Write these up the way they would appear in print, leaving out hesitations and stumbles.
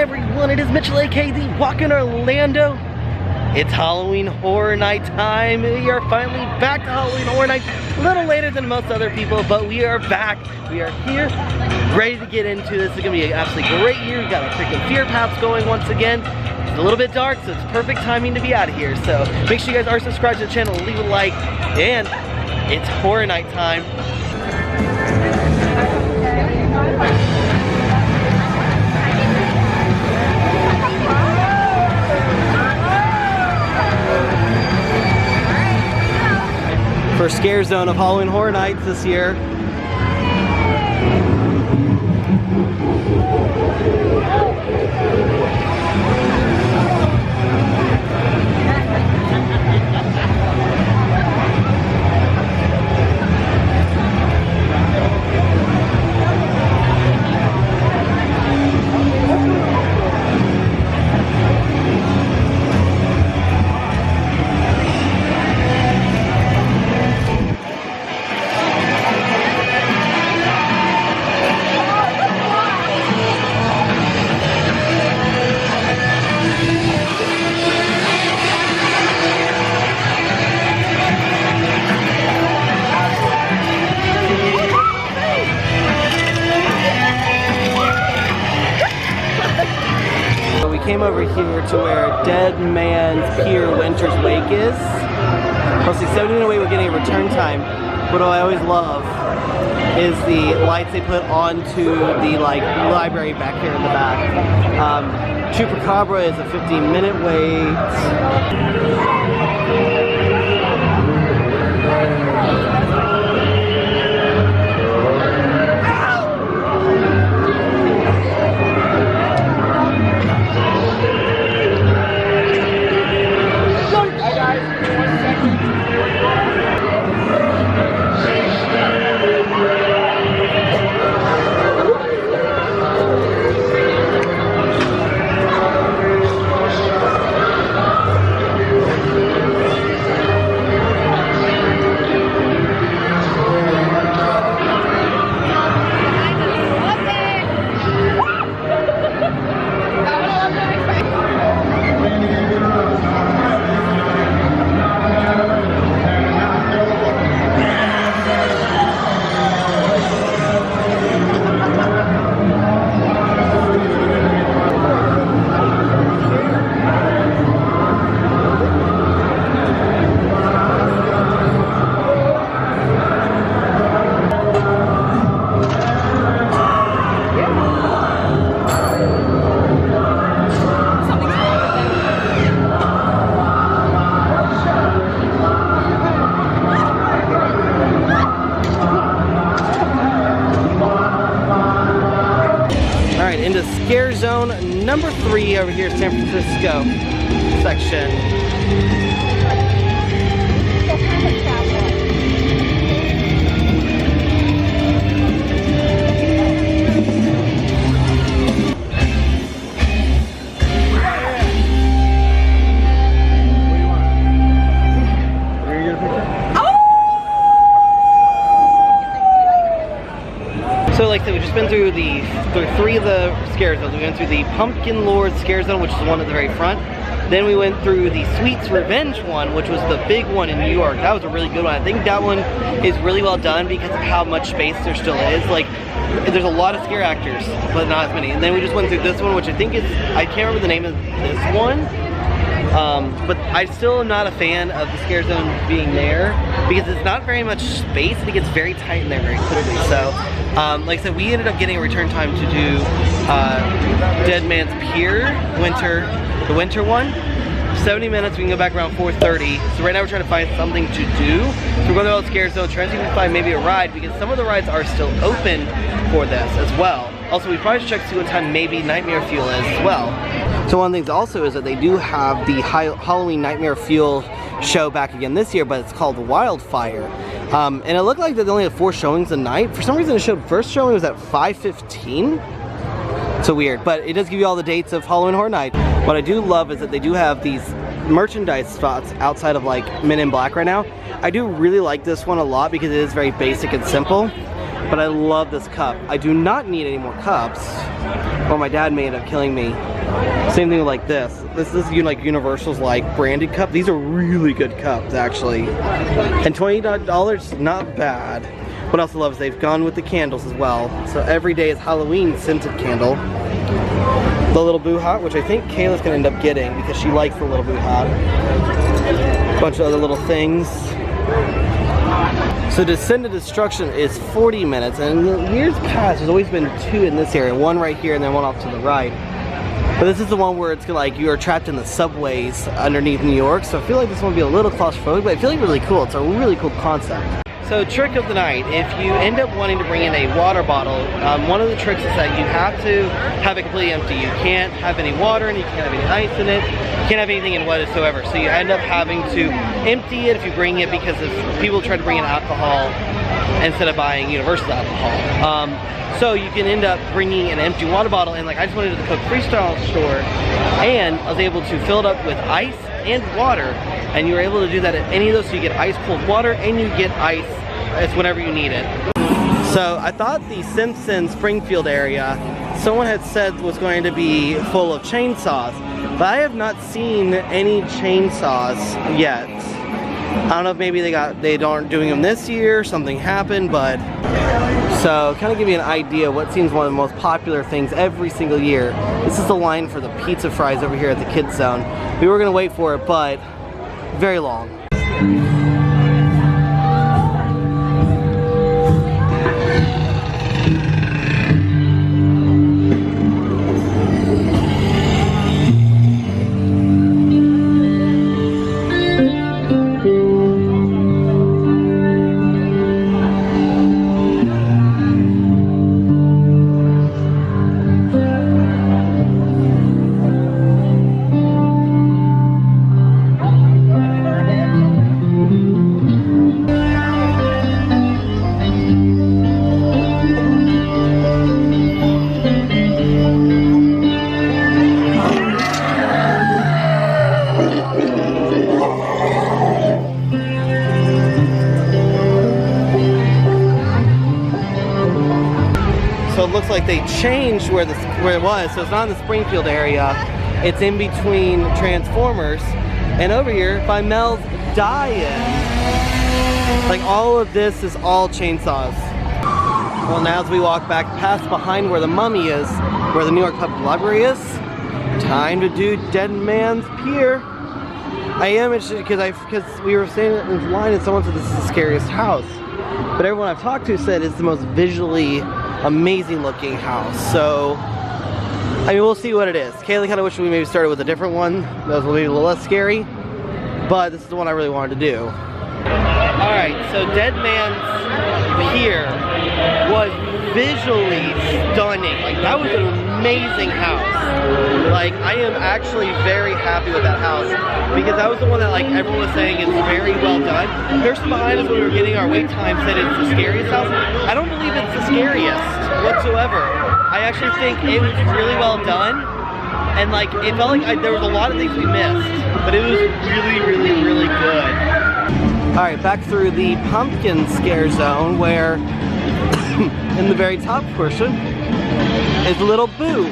everyone, it is Mitchell aka The Walk in Orlando. It's Halloween Horror Night time. We are finally back to Halloween Horror Night. A little later than most other people, but we are back. We are here, ready to get into this. It's gonna be an absolutely great year. We got our freaking fear paths going once again. It's a little bit dark, so it's perfect timing to be out of here. So make sure you guys are subscribed to the channel, leave a like, and it's Horror Night time. First scare zone of Halloween Horror Nights this year. Came over here to where Deadmans Pier Winter's Wake is. Mostly 70 minute wait, we're getting a return time. What I always love is the lights they put onto the library back here in the back. Chupacabra is a 15-minute wait. Into scare zone number 3 over here, San Francisco section. So like I said, we've just been through three of the scare zones. We went through the Pumpkin Lord scare zone, which is the one at the very front. Then we went through the Sweets Revenge one, which was the big one in New York. That was a really good one. I think that one is really well done because of how much space there still is. Like, there's a lot of scare actors, but not as many. And then we just went through this one, which I think is, I can't remember the name of this one. But I still am not a fan of the scare zone being there because it's not very much space and it gets very tight in there very quickly. So, like I said, we ended up getting a return time to do Deadman's Pier, the winter one. 70 minutes, we can go back around 4:30. So right now we're trying to find something to do. So we're going to all the scare zones, trying to see if we can find maybe a ride because some of the rides are still open for this as well. Also, we probably should check to see what time maybe Nightmare Fuel is as well. So one of the things also is that they do have the Halloween Nightmare Fuel show back again this year, but it's called Wildfire. And it looked like they only had 4 showings a night. For some reason, it showed first showing was at 5:15. So weird, but it does give you all the dates of Halloween Horror Night. What I do love is that they do have these merchandise spots outside of like Men in Black right now. I do really like this one a lot because it is very basic and simple. but I love this cup. I do not need any more cups, or my dad may end up killing me. Same thing with like this. This is like Universal's like branded cup. These are really good cups actually. And $20, not bad. What else I love is they've gone with the candles as well. So every day is Halloween scented candle. The little Boo Hot, which I think Kayla's gonna end up getting because she likes the little Boo Hot. A bunch of other little things. So Descend to Destruction is 40 minutes, and in years past there's always been 2 in this area, one right here and then one off to the right. But this is the one where it's like you are trapped in the subways underneath New York, so I feel like this one will be a little claustrophobic, but I feel like really cool. It's a really cool concept. So trick of the night, if you end up wanting to bring in a water bottle, one of the tricks is that you have to have it completely empty. You can't have any water in it, you can't have any ice in it, you can't have anything in whatsoever. So you end up having to empty it if you bring it, because if people try to bring in alcohol instead of buying Universal alcohol. So you can end up bringing an empty water bottle, and like I just went into the Coke Freestyle store and I was able to fill it up with ice and water, and you're able to do that at any of those, so you get ice cold water and you get ice whenever you need it. So I thought the Simpson Springfield area, someone had said was going to be full of chainsaws, but I have not seen any chainsaws yet. I don't know if maybe they aren't doing them this year, something happened, but so kind of give you an idea what seems one of the most popular things every single year. This is the line for the pizza fries over here at the kids zone. We were gonna wait for it, but very long. Looks like they changed where it was, so it's not in the Springfield area, it's in between Transformers, and over here by Mel's Die-In. Like all of this is all chainsaws. Well, now as we walk back past behind where the Mummy is, where the New York Public Library is, time to do Deadmans Pier. I am interested because we were saying it in line and someone said this is the scariest house, but everyone I've talked to said it's the most visually amazing looking house. So I mean, we'll see what it is. Kaylee kind of wished we maybe started with a different one that was maybe a little less scary, but this is the one I really wanted to do. Alright, so Deadmans Pier was visually stunning. Like, that was an amazing house. Like, I am actually very happy with that house, because that was the one that like everyone was saying is very well done. The person behind us when we were getting our wait time said it's the scariest house. I don't believe it's the scariest whatsoever. I actually think it was really well done, and like it felt like there was a lot of things we missed, but it was really, really, really good. Alright, back through the pumpkin scare zone, where in the very top portion is Little Boo.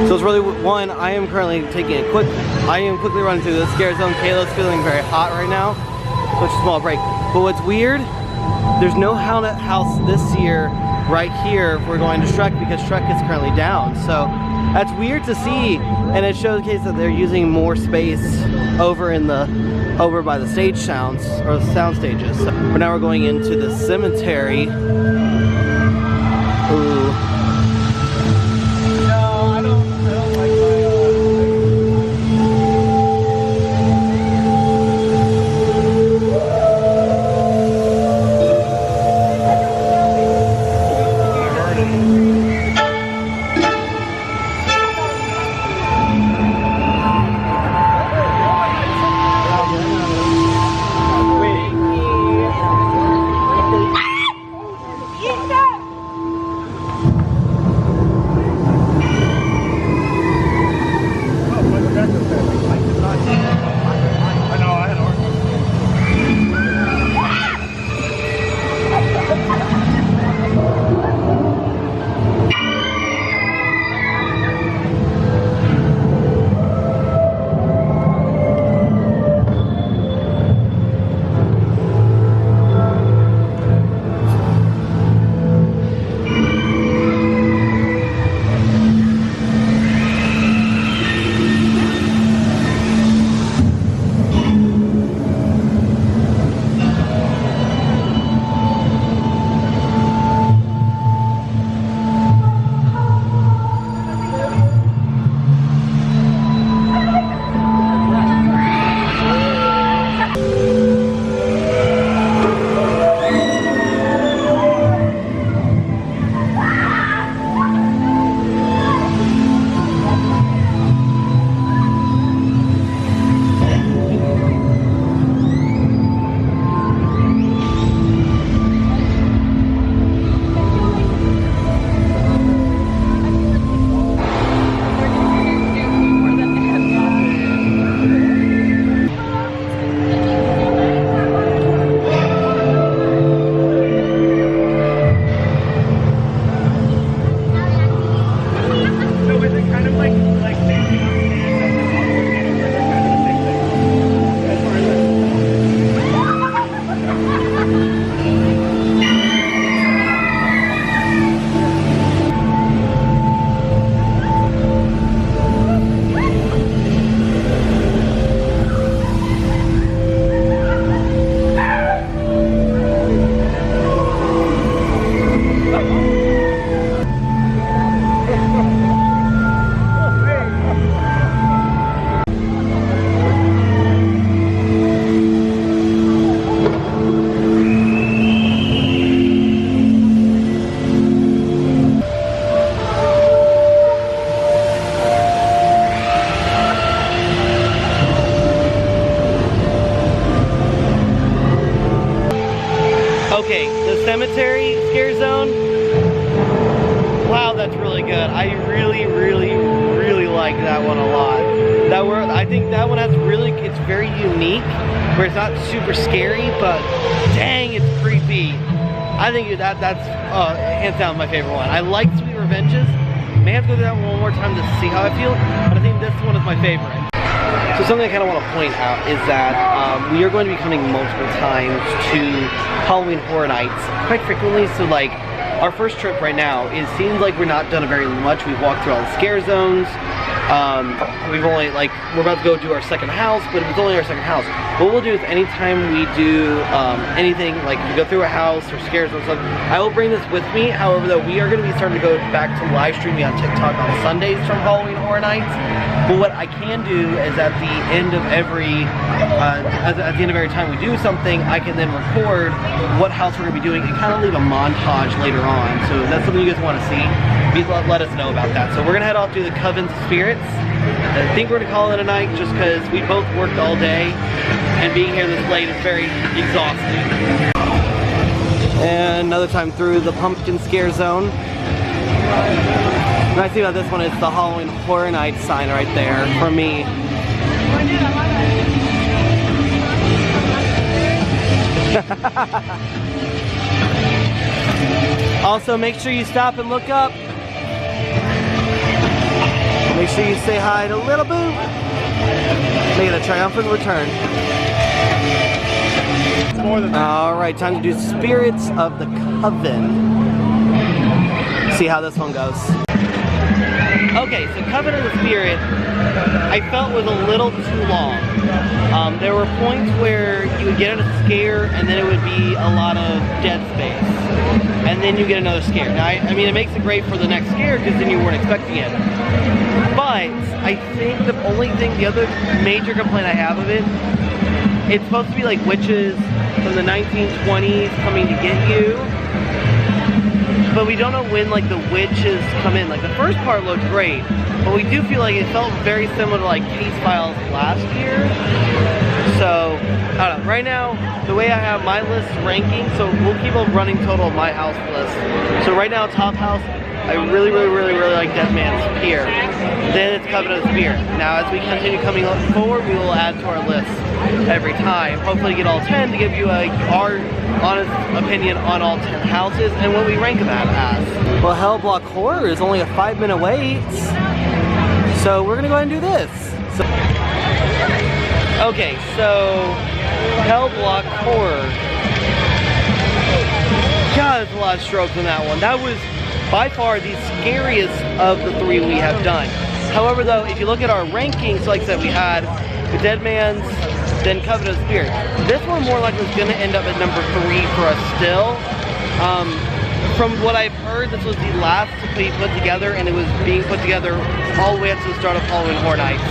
So it's really one, I am currently quickly running through the scare zone. Kayla's feeling very hot right now, so it's a small break. But what's weird, there's no haunted house this year right here if we're going to Shrek, because Shrek is currently down. So That's weird to see, and it showcases that they're using more space over by the stage sounds, or the sound stages. So, but now we're going into the cemetery. Ooh. No, I don't like Okay, the cemetery scare zone. Wow, that's really good. I really like that one a lot. I think that one has it's very unique, where it's not super scary, but dang, it's creepy. I think that's hands down my favorite one. I like Sweet Revenges. May have to go through that one more time to see how I feel, but I think this one is my favorite. So something I kind of want to point out is that we are going to be coming multiple times to Halloween Horror Nights quite frequently. So like our first trip right now, it seems like we're not done very much. We've walked through all the scare zones. We've only we're about to go do our second house, but it's only our second house. What we'll do is anytime we do anything, like we go through a house or scare zone stuff, I will bring this with me. However, though, we are going to be starting to go back to live streaming on TikTok on Sundays from Halloween Horror Nights. But what I can do is at the end of every time we do something, I can then record what house we're going to be doing and kind of leave a montage later on. So if that's something you guys want to see, please let us know about that. So we're going to head off to the Coven Spirits. I think we're going to call it a night just because we both worked all day and being here this late is very exhausting. And another time through the pumpkin scare zone. The nice thing about this one is the Halloween Horror Night sign right there for me. Also, make sure you stop and look up. Make sure you say hi to Little Boo. Make it a triumphant return. Alright, time to do Spirits of the Coven. See how this one goes. Okay, so Coven of the Spirit, I felt was a little too long. There were points where you would get a scare and then it would be a lot of dead space. And then you get another scare. Now, I mean, it makes it great for the next scare because then you weren't expecting it. But I think the other major complaint I have of it, it's supposed to be like witches from the 1920s coming to get you. But we don't know when like the witches come in. Like the first part looked great, but we do feel like it felt very similar to like Case Files last year. So, I don't know. Right now, the way I have my list ranking, so we'll keep a running total of my house list. So right now, top house, I really like Deadmans Pier. Then it's Coven of the Spirit. Now, as we continue coming forward, we will add to our list every time. Hopefully get all 10 to give you our honest opinion on all 10 houses and what we rank that as. Well, HellBlock Horror is only a 5-minute wait. So we're gonna go ahead and do this. Okay, so HellBlock Horror. God, there's a lot of strokes on that one. That was by far the scariest of the 3 we have done. However, though, if you look at our rankings, like I said, we had the Deadmans, then Coven of the Spirit. This one more likely is going to end up at number 3 for us still. From what I've heard, this was the last to be put together, and it was being put together all the way up to the start of Halloween Horror Nights.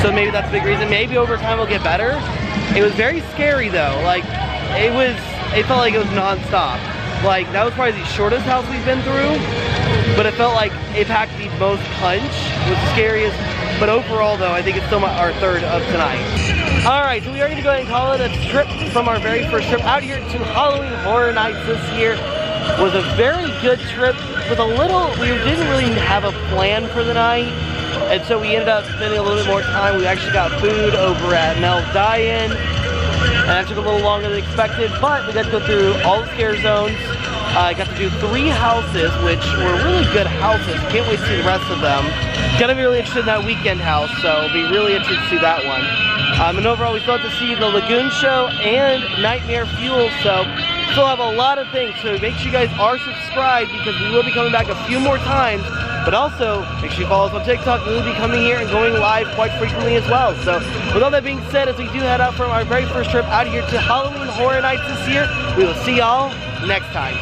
So maybe that's a big reason. Maybe over time it'll get better. It was very scary though. Like, it felt like it was non-stop. Like, that was probably the shortest house we've been through, but it felt like it packed the most punch. It was the scariest. But overall though, I think it's still our 3rd of tonight. Alright, so we are going to go ahead and call it a trip from our very first trip out here to Halloween Horror Nights this year. It was a very good trip with we didn't really have a plan for the night. And so we ended up spending a little bit more time. We actually got food over at Mel's Die-In. And that took a little longer than expected, but we got to go through all the scare zones. I got to do 3 houses, which were really good houses. Can't wait to see the rest of them. Gonna be really interested in that weekend house, so I'll be really interested to see that one. And overall, we still have to see the Lagoon Show and Nightmare Fuel, so still have a lot of things. So make sure you guys are subscribed because we will be coming back a few more times. But also, make sure you follow us on TikTok. We will be coming here and going live quite frequently as well. So, with all that being said, as we do head out from our very first trip out here to Halloween Horror Nights this year, we will see y'all next time.